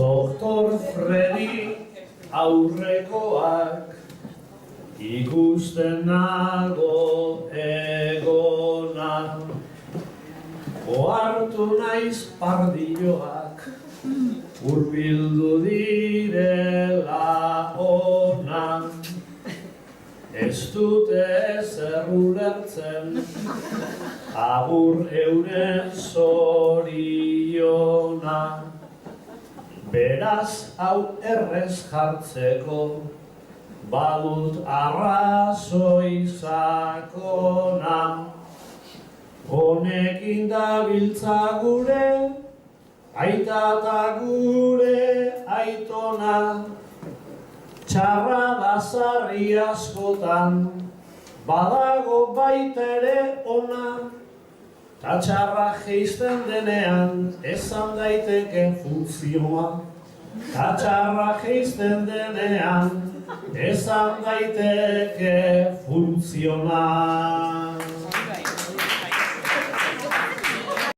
Doktor Freddy aurrekoak ikusten nago egona. Ohartu naiz pardilloak hurbildu direla ona. Ez dute ezer ulertzen agur euren zoriona. Beraz hau errez jartzeko badut arrazoi sakona. Honekin dabiltza gure aita eta gure aitona. Txarra da sarri askotan badago baita ere ona. Ta txarra geisten denean esan daiteke funtzioa. Ta txarra geisten denean esan daiteke funtzioa.